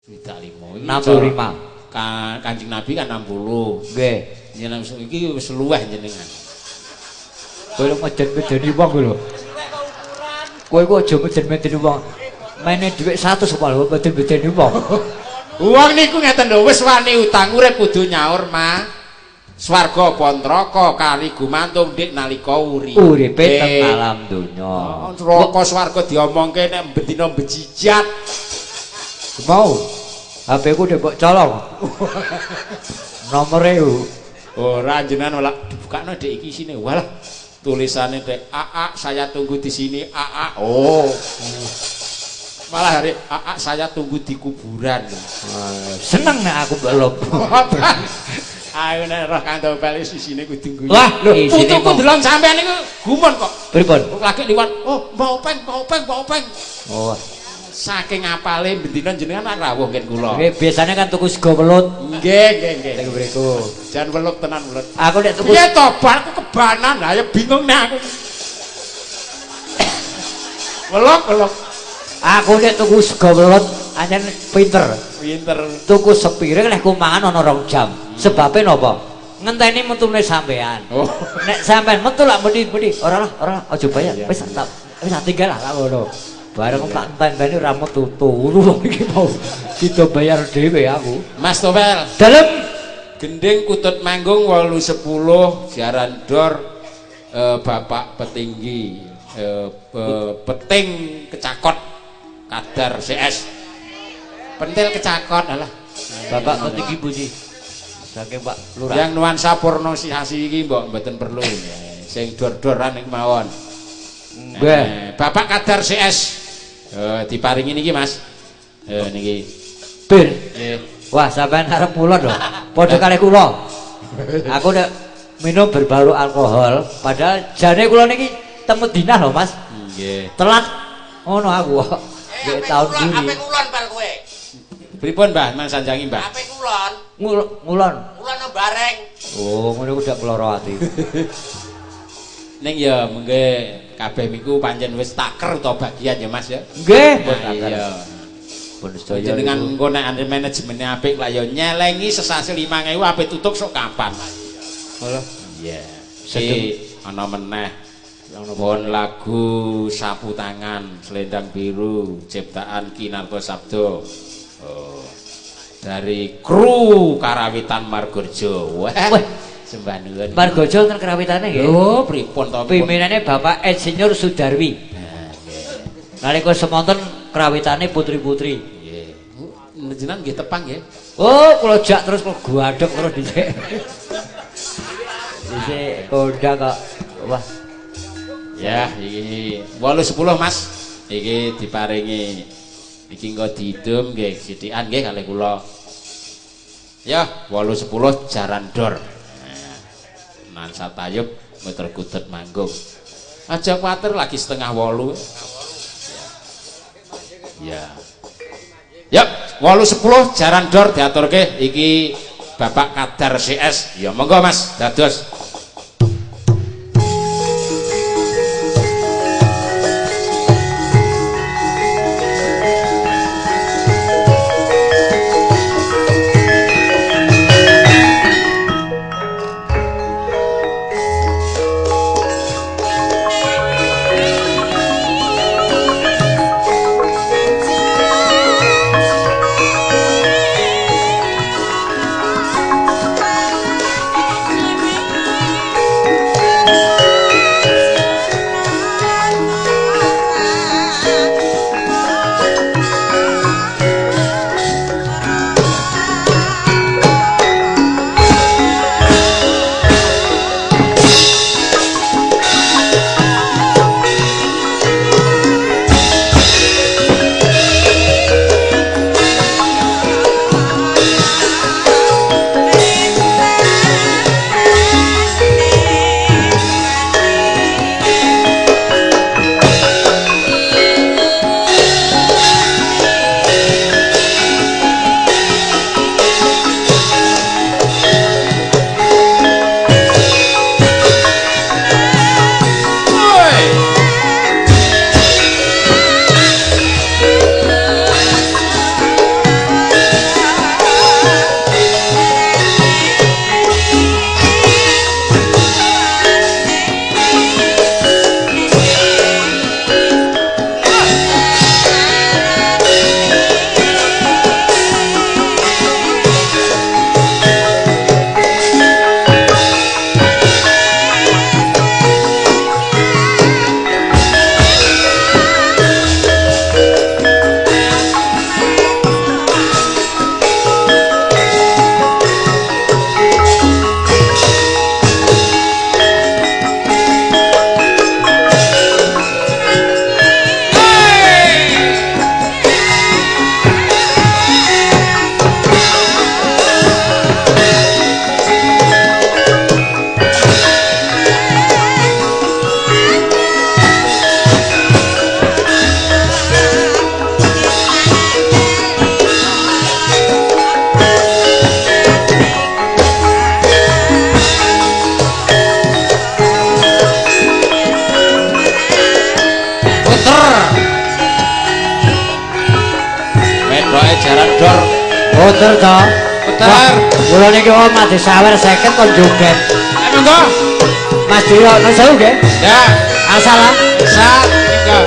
65. 65. Kanjeng Nabi kan 60. Nggih. Jenengan iki wis luweh jenengan. Kowe ngejen-ngejeni wong lho. Kowe ku aja ngejen-ngejeni wong. Mene dhuwit 100 apa lho ngejen-ngejeni wong. Wong niku ngeten lho wis wani utang urip kudu nyaur, Ma. Swarga apa neraka kali gumantung dik nalika uripe. Uripe teng alam donya. Neraka swarga diomongke nek bendina bejijat. Mau. HP ku udah mbok colong. Nomere yo. Ora jenengan malah dibukakno dek iki sini. Walah tulisannya dek AA saya tunggu di sini AA. Oh. Malah hari AA saya tunggu di kuburan. Seneng nek aku belum. Ayo nek roh kantong pelis isine kudu guyu. Wah, lho isine kok delon sampean niku gumun kok. Pripun? Lagi liwat. Oh, mbok openg. Oh. Saking apale bendina jenengan rawuh ngen kula. Nggih, biasanya kan tuku sego welut. Nggih. Lagi mriku. Jan welut tenan welut. Aku nek tuku piye to bar aku kebanan. Lah ya bingung nek aku. Welok. Aku nek tuku sego welut anjen pinter. Tuku sepiring leh kumangan ana 2 jam. Sebabe napa? Ngenteni metune sampean. Oh. Nek sampean metu lak mendhi-mendhi, ora aja bayar. Wis tak tinggal lah ngono. Bareng tak enteni ora metu turu iki mau. Kita bayar dhewe aku. Mas Topel. Dalem Gending Kutut Manggung 810 Jaran Dor Bapak Petinggi Peting Kecakot Kadar CS. Pentil Kecakot alah. Bapak Petinggi Puji. Saking Pak Lurah. Yang nuansa pornosihasi iki mbok mboten perlu. Sing dor-doran iki mawon. Nggih. Bapak Kadar CS. Diparingi niki Mas. Niki. Bir. Wah, sampean arep kula lho. Padha kalih kula. Aku nek minum berbau alkohol, padahal jane kula niki temu dinah lho, Mas. Nggih. Telat ngono aku. Nggih tahun iki. Ape kulon bal kowe? Pripun, Mbah? Man sanjangi, Mbah. Ape kulon? Ngulon. Kulon no bareng. Oh, ngono udah keloro ati. Ning ya mengke kabeh miku pancen wis taker utawa bagian ya Mas ya. Nggih, pun Iya. Pun sedaya. Jenengan engko nek manajemennya apik lah ya nyelengi sesasi 5.000 apik tutuk sok kapan. Lho. Iya. Si ana meneh pun lagu Sapu Tangan Selendang Biru ciptaan Kinarto Sabdo. Oh. Dari kru Karawitan Margojo. Wah. Sembah nuwun. Margojo ten kerawitane nggih. Lho, pripun to? Pimpinane Bapak Insinyur Sudarwi. Nah, nggih. Nalika semonten kerawitane putri-putri. Nggih. Jenengan nggih tepang nggih. Oh, kula jak terus kula guadhek terus dhisik. Dhisik kondang kok. Wah. Ya, iki 810 Mas. Iki diparingi iki engko diidum nggih sithikan nggih kalih kula. Ya, 810 Jaran Dor. Nah, Satayub Meter Kutut Manggung. Aja kuwatir lagi 7:30. Ya. Yap, 810 Jaran Dor diaturke iki Bapak Kadar CS. Ya monggo Mas, dados. jaran dor. Betul toh? Betul. Kula niki wong mati sawer 50 kon joget. Monggo. Mas Dio nang sewu nggih? Ya, Asal ah. bisa. Enggak.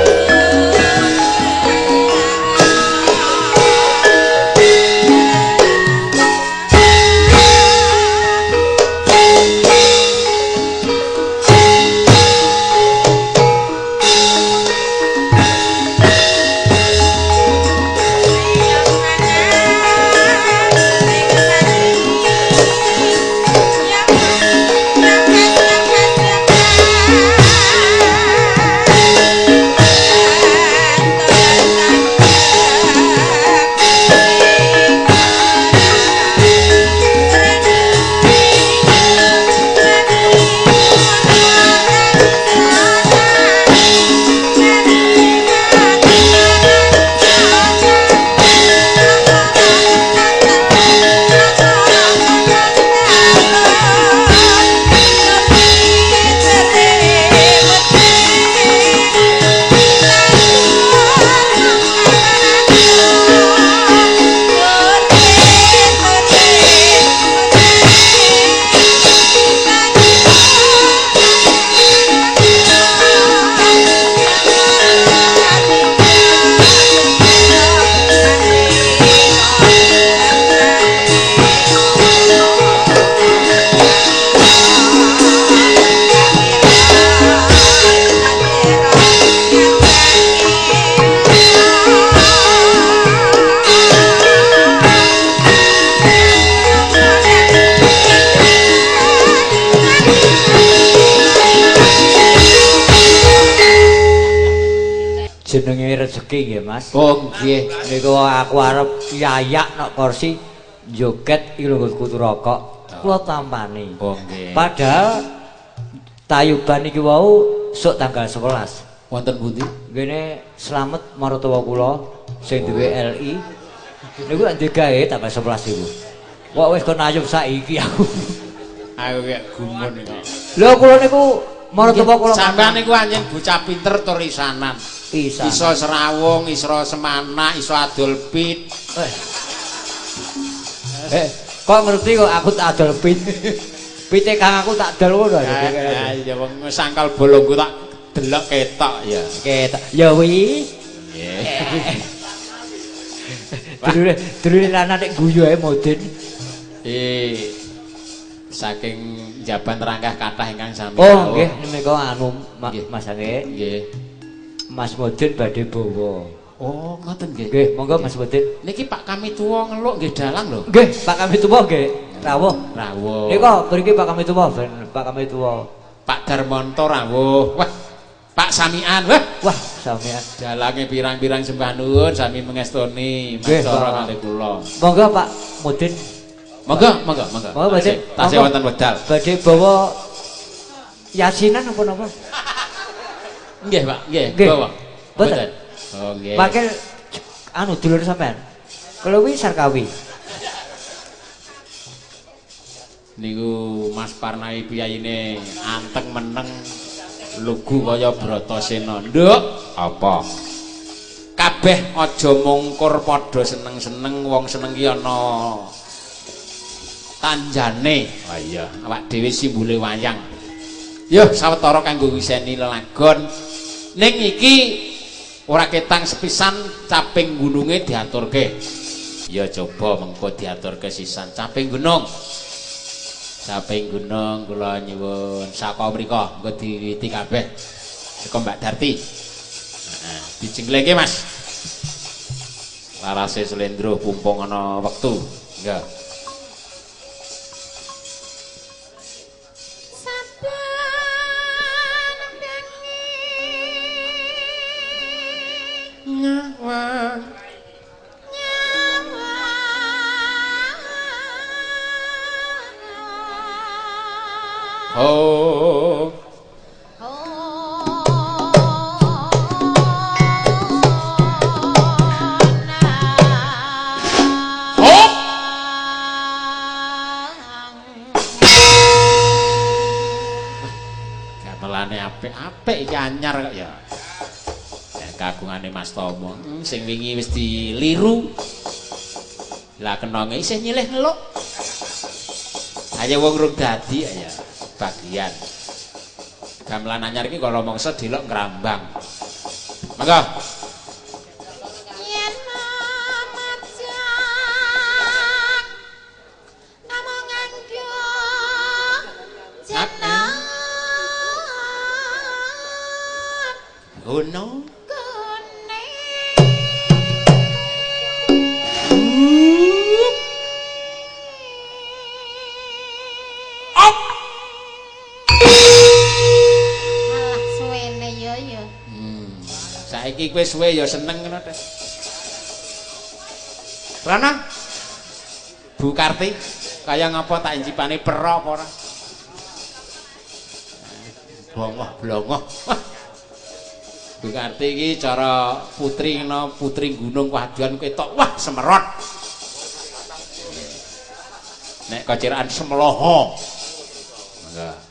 Jenenge rezeki nggih Mas. Oh nggih. Niku aku arep yayak nok kursi joget iki lho kutu rokok. Kula tampani. Oh nggih. Padahal tayuban iki wau sok tanggal 11. Wonten pundi? Ngene slamet maratuwa kula sing duwe LI. Niku lak digawe tanggal 11 iku. Kok wis kon ayub saiki aku. Aku kayak gumun iki. Lho kula niku maratuwa kula sampean niku anjen bocah pinter tur isanan. Isa. Iso serawung, iso semana, iso adol pit. Kok ngerti kok aku tak adol pit. Pite kang aku tak adol ngono. Ya wong sangkal bolongku tak delok ketok ya. Ketok. Ya wi. Nggih. Dulure lanang nek guyu ae moden. Saking jaban rangkah kathah ingkang sami. Oh nggih menika anu Mas nggih. Nggih. Mas Modin badhe bawa. Oh, ngoten nggih. Nggih, monggo Mas Modin. Niki Pak Kami tuwa ngeluk nggih dalang lho. Nggih, Pak Kami tuwa nggih. Rawuh. Rawuh. Nika mriki Pak Kami tuwa, Pak Kami tuwa. Pak Darmonto rawuh. Wah. Pak Samian. Wah, Samian. dalange pirang-pirang sembah nuwun sami mengestoni macara kalih kula. Monggo Pak Modin. Monggo. Monggo badhe. Tasih wonten wedal. Badhe bawa yasinan apa napa? Nggih, Pak. Nggih, bawa. Mboten. Oh, nggih. Pakil anu dulur sampean. Kalau kuwi Sarkawi. Niku Mas Parnai piyayine anteng meneng lugu kaya Bratasena. Nduk, apa? Kabeh aja mungkur padha seneng-seneng, wong seneng ki ana tanjane. Oh iya, awak dhewe simbole wayang. Yo sawetara kanggo wiseni lelagon. Ning iki ora ketang sepisan caping gununge diaturke. Ya coba mengko diaturke sisan caping gunung. Caping gunung kula nyuwun saka mriko engko diwiwiti kabeh. Saka Mbak Darti. Heeh, dijengleke Mas. Larase slendro pumpung ana wektu. Nggih. Oh. Gamelane apik-apik iki anyar kok ya. Ya kagungane Mas Tomo. Sing wingi wis diliru. Lah kenonge isih nyilih ngeluk. Ayo wong rung dadi ya bagian. Gamelan anyar iki kala mangsa delok ngrambang. Monggo. Oh no. Saiki kowe suwe ya seneng ngono ta. Rana. Bu Karti, kaya ngapa tak incipane pero apa ora? Blongoh-blongoh. Bu Karti iki cara putri kena putri gunung Waduan ketok wah semerot. Nek kociraan semloho. Enggak.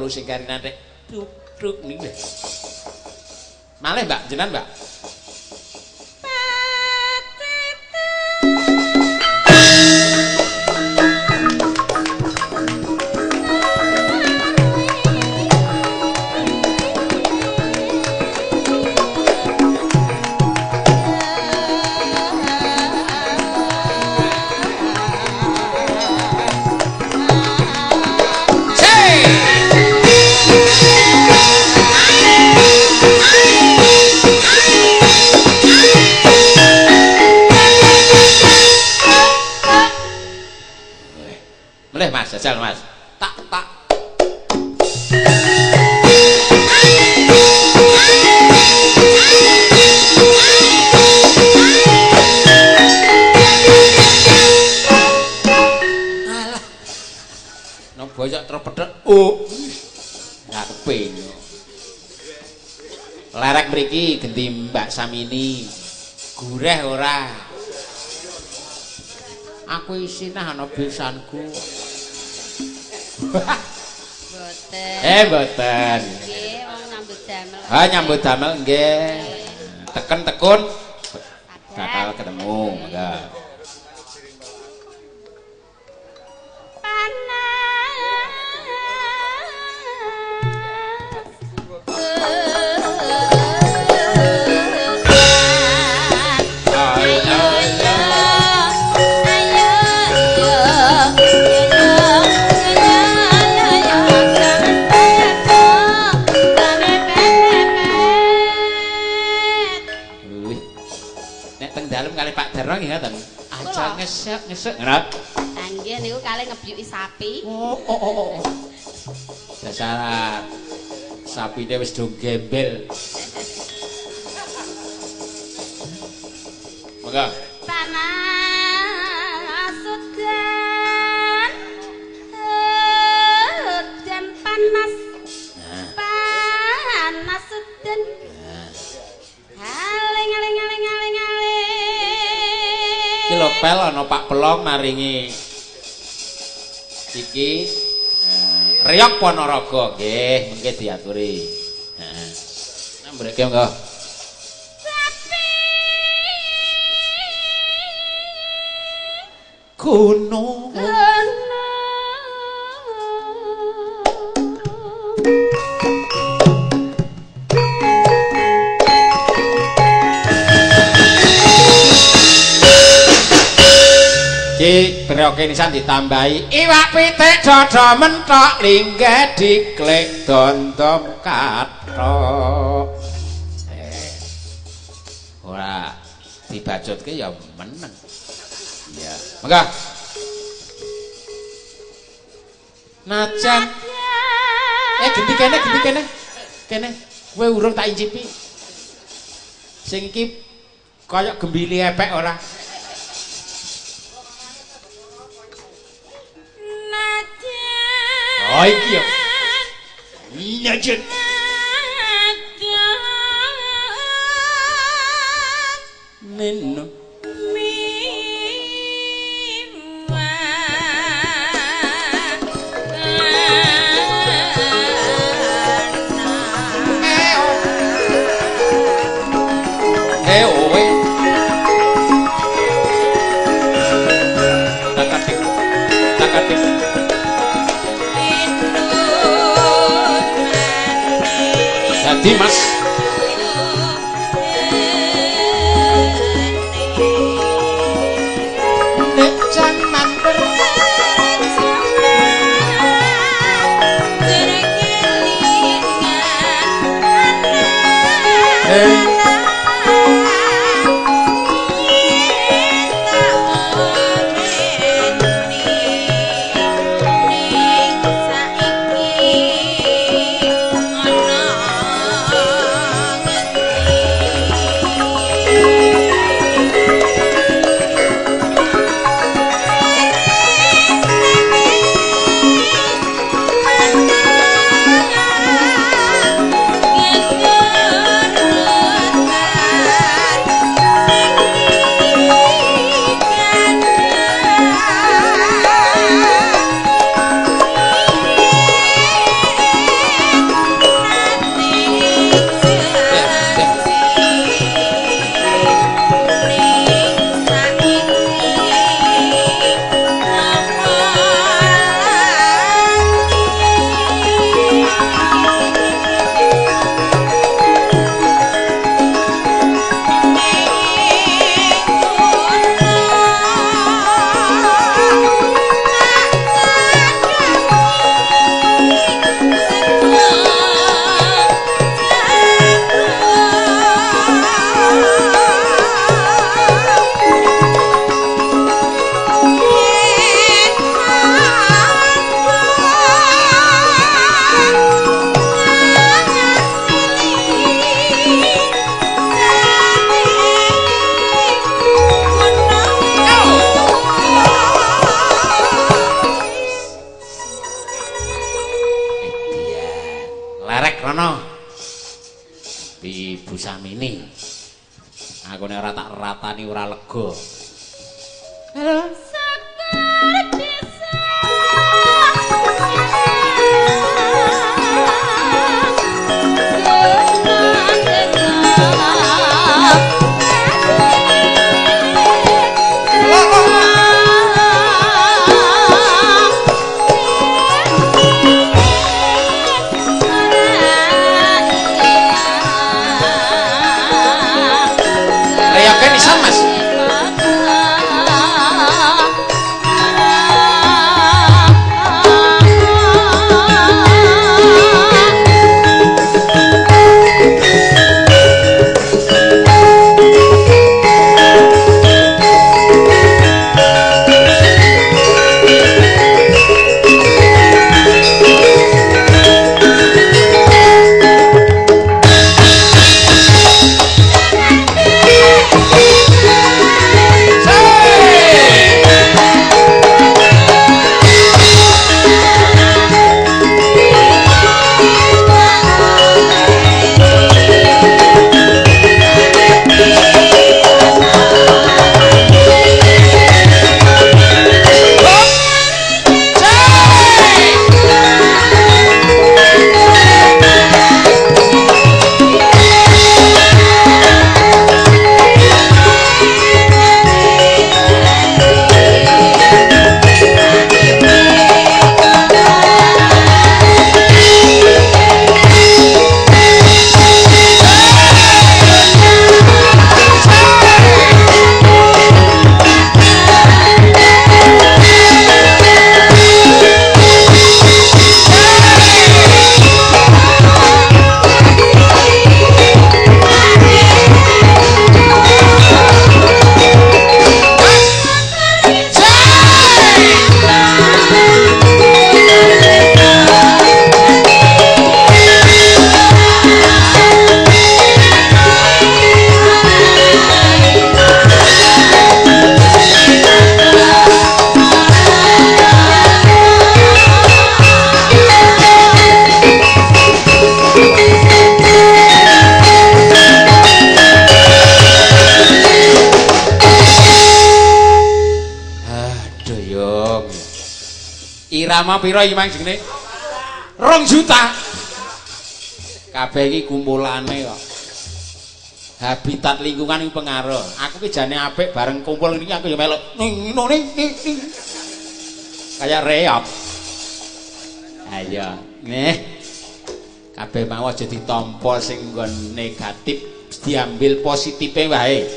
Sing karinan rek truk niku. Malih Mbak, jenengan Mbak. Jajal Mas. Tak. Alah. Nang boyok terpedhek. Oh. Ngarepe. Lerek mriki genti Mbak Samini. Gureh ora? Aku isinah ana besanku. Boten. Boten. Nggih, wong nyambut damel. Nyambut damel nggih. Teken tekun bakal ketemu, enggak. Nggih ngoten. Aja ngesek-ngesek. Ngono. Lah nggih niku kalih ngebyuki sapi. Oh. Dasar sapine wis do gembel. Monggo. Panas udan. Udan panas. Panas udan. Aling. Iki lho pel ana Pak Pelong maringi iki Riyok Ponorogo nggih mengke diaturi. Heeh. Mriki monggo. Gunung Ki beroke nisan ditambahi iwak pitik dada mentok linggih diklik dondom kathok. Ora dibacutke ya meneng. Iya. Mangga. Najan. Genti kene. Kene. Kowe urung tak incipi. Sing iki kaya gembili epek ora? Najan. Oh iki ya. Najan. Neno. Takatik. Jadi Mas. Nek jaman Ibu Samini. Aku nek ora tak ratani ora lega. Halo. Irama pira iki mang jenenge? 2 juta. Kabeh iki kumpulane kok. Habitat lingkungan iki pengaruh. Aku ki jane apik bareng kumpul iki aku ya melok ning. Kayak reok. Ayo, nih. Kabeh mau aja ditampa sing nggon negatif, diambil positife wae.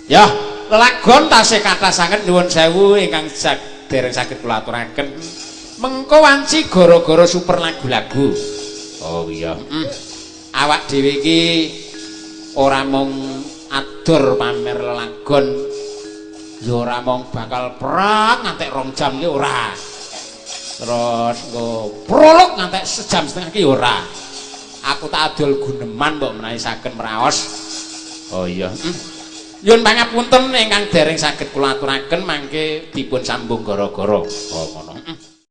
Ya, lelagon tasih kathah sanget nuwun sewu ingkang dereng saged kula aturaken. Mengko wanci gara-gara super lagu-lagu. Oh iya, awak dhewe iki ora mung adur pamer lelagon, ya ora mung bakal prak ngantek 2 jam ki ora. Terus nggo prolog ngantek 1,5 jam ki ora. Aku tak adol guneman mbok menawi saged mraos. Oh iya. Nyuwun pangapunten ingkang dereng saged kula aturaken mangke dipun sambung gara-gara. Oh ngono.